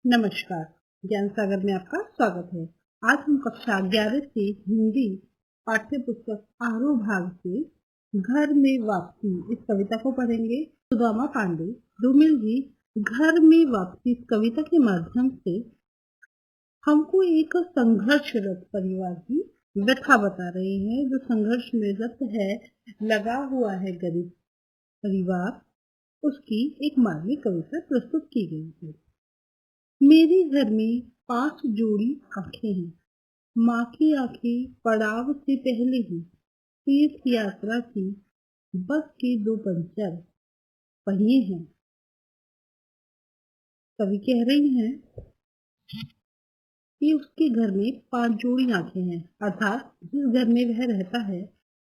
नमस्कार। ज्ञान सागर में आपका स्वागत है। आज हम कक्षा 11 से हिंदी पाठ्य पुस्तक आरोह भाग से घर में वापसी इस कविता को पढ़ेंगे। सुदामा पांडे धूमिल जी घर में वापसी इस कविता के माध्यम से हमको एक संघर्षरत परिवार की व्यथा बता रहे हैं। जो संघर्ष में रत है, लगा हुआ है गरीब परिवार, उसकी एक मार्मिक कविता प्रस्तुत की गई है। मेरे घर में 5 जोड़ी आंखें हैं। माँ की आंखें पड़ाव से पहले ही तीर्थ यात्रा की बस के 2 पंचर पहिए हैं। कवि कह रही हैं कि उसके घर में 5 जोड़ी आंखें हैं, अर्थात जिस घर में वह रहता है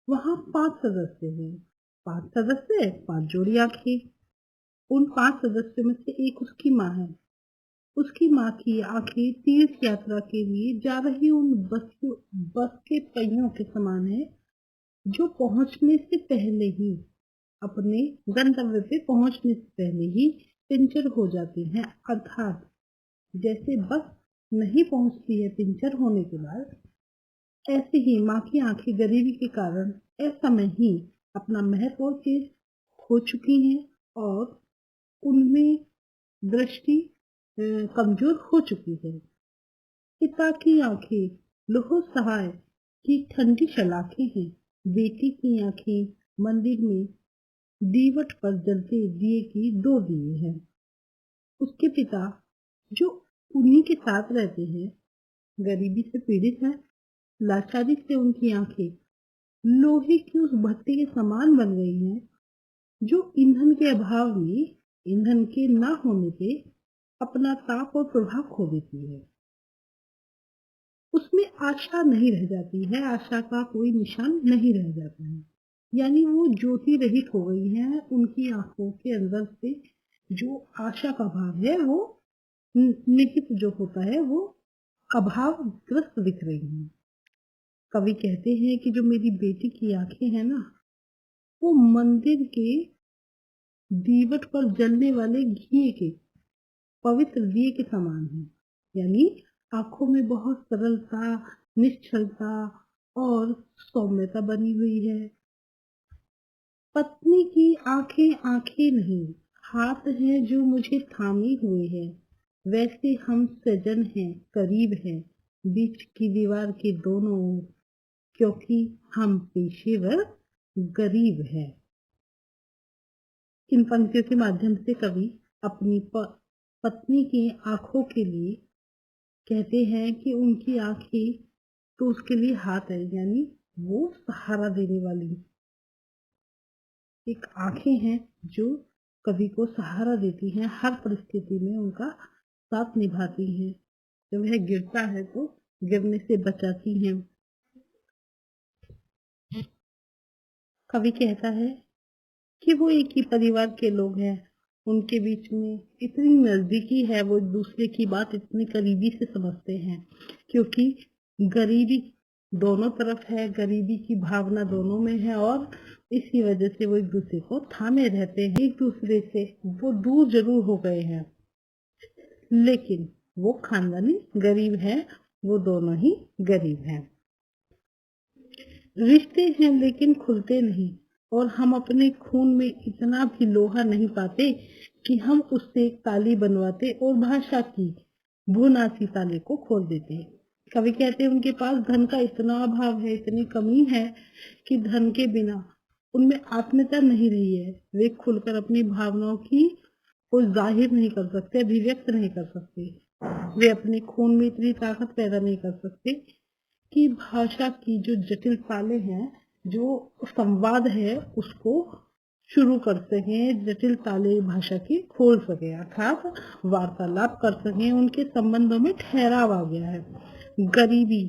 वहाँ 5 सदस्य हैं। 5 सदस्य 5 जोड़ी आंखें। उन 5 सदस्यों में से एक उसकी माँ है। उसकी माँ की आंखें तीर्थ यात्रा के लिए जा रही उन बस के पहियों के समान है, जो पहुंचने से पहले ही अपने गंतव्य पे पहुंचने से पहले ही पंचर हो जाती हैं। अर्थात जैसे बस नहीं पहुंचती है पंचर होने के बाद, ऐसे ही माँ की आंखें गरीबी के कारण असमय ही अपना महत्व के खो चुकी हैं और उनमें दृष्टि कमजोर हो चुकी है। पिता की आंखें लोह सहाय की ठंडी शलाखें हैं। बेटी की आंखें मंदिर में दीवट पर जलते दिए की 2 दिए हैं। उसके पिता जो उन्हीं के साथ रहते हैं, गरीबी से पीड़ित है। लाचारी से उनकी आंखें लोहे की उस भट्टी के समान बन गई हैं, जो ईंधन के अभाव में, ईंधन के न होने पे अपना ताप और प्रभाव खो देती है। उसमें आशा नहीं रह जाती है, आशा का कोई निशान नहीं रह जाता है। यानी वो ज्योति रहित हो गई है। उनकी आंखों के अंदर से जो आशा का भाव है वो निहित जो होता है वो अभावग्रस्त दिख रही है। कवि कहते हैं कि जो मेरी बेटी की आंखें हैं ना, वो मंदिर के दीवट पर जलने वाले घी के पवित्र दिए के समान है। यानी आंखों में बहुत सरलता, निश्चलता और सौम्यता बनी हुई है। पत्नी की आंखें आंखें नहीं, हाथ हैं जो मुझे थामे हुए हैं। वैसे हम सजन हैं, करीब हैं, बीच की दीवार के दोनों ओर, क्योंकि हम पेशेवर गरीब हैं। इन पंक्तियों के माध्यम से कवि अपनी पत्नी की आंखों के लिए कहते हैं कि उनकी आंखें तो उसके लिए हाथ है, यानी वो सहारा देने वाली एक आंखें हैं जो कवि को सहारा देती हैं, हर परिस्थिति में उनका साथ निभाती हैं। जब वह गिरता है तो गिरने से बचाती हैं। कवि कहता है कि वो एक ही परिवार के लोग हैं, उनके बीच में इतनी नजदीकी है, वो एक दूसरे की बात इतनी करीबी से समझते हैं, क्योंकि गरीबी दोनों तरफ है, गरीबी की भावना दोनों में है और इसी वजह से वो एक दूसरे को थामे रहते हैं। एक दूसरे से वो दूर जरूर हो गए हैं, लेकिन वो खानदानी गरीब है, वो दोनों ही गरीब हैं। रिश्ते हैं लेकिन खुलते नहीं, और हम अपने खून में इतना भी लोहा नहीं पाते कि हम उससे एक ताली बनवाते और भाषा की भूनासी ताले को खोल देते। कवि कहते हैं उनके पास धन का इतना अभाव है, इतनी कमी है कि धन के बिना उनमें आत्मीयता नहीं रही है। वे खुलकर अपनी भावनाओं की को जाहिर नहीं कर सकते, अभिव्यक्त नहीं कर सकते। वे अपने खून में इतनी ताकत पैदा नहीं कर सकते कि भाषा की जो जटिल ताले हैं, जो संवाद है उसको शुरू कर सकें, जटिल ताले भाषा की खोल सके, अर्थात वार्तालाप कर सकें। उनके संबंधों में ठहराव आ गया है। गरीबी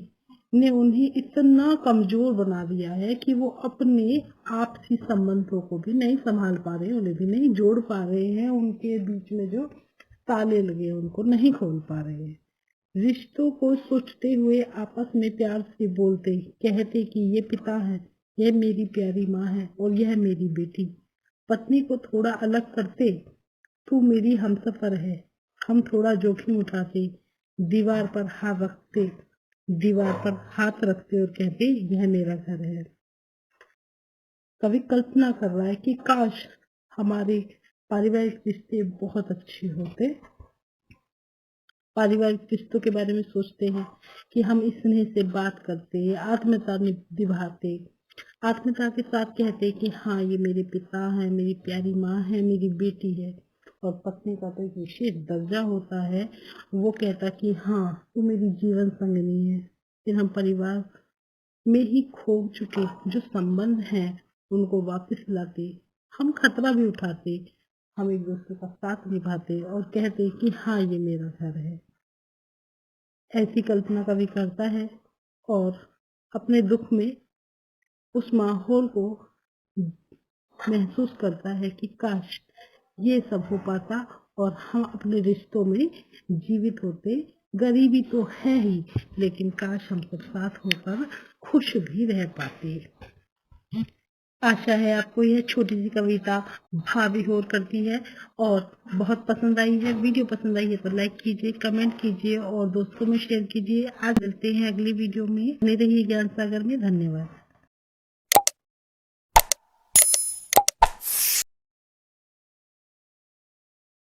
ने उन्हें इतना कमजोर बना दिया है कि वो अपने आपसी संबंधों को भी नहीं संभाल पा रहे, उन्हें भी नहीं जोड़ पा रहे हैं। उनके बीच में जो ताले लगे उनको नहीं खोल पा रहे हैं। रिश्तों को सोचते हुए आपस में प्यार से बोलते, कहते कि ये पिता है, यह मेरी प्यारी माँ है और यह मेरी बेटी। पत्नी को थोड़ा अलग करते, तू मेरी हमसफर है, हम थोड़ा जोखिम उठाते, दीवार पर हाथ रखते और कहते यह मेरा घर है। कवि कल्पना कर रहा है कि काश हमारे पारिवारिक रिश्ते बहुत अच्छे होते। पारिवारिक रिश्तों के बारे में सोचते हैं कि हम स्नेह से बात करते, आत्मीयता निभाते, आत्मीयता के साथ कहते कि हाँ ये मेरे पिता हैं, मेरी प्यारी माँ है, मेरी बेटी है। और पत्नी का तो एक विशेष दर्जा होता है, वो कहता कि हाँ तू मेरी जीवन संगिनी है। फिर हम परिवार में ही खो चुके जो संबंध हैं उनको वापस लाते, हम खतरा भी उठाते, हम एक दूसरे का साथ निभाते और कहते कि हाँ ये मेरा घर है। ऐसी कल्पना कवि करता है और अपने दुख में उस माहौल को महसूस करता है कि काश ये सब हो पाता और हम अपने रिश्तों में जीवित होते। गरीबी तो है ही, लेकिन काश हम सब साथ होकर खुश भी रह पाते। आशा है आपको यह छोटी सी कविता भाविहोर करती है और बहुत पसंद आई है। वीडियो पसंद आई है तो लाइक कीजिए, कमेंट कीजिए और दोस्तों में शेयर कीजिए। आज मिलते हैं अगली वीडियो में। बने रहिए ज्ञान सागर में। धन्यवाद।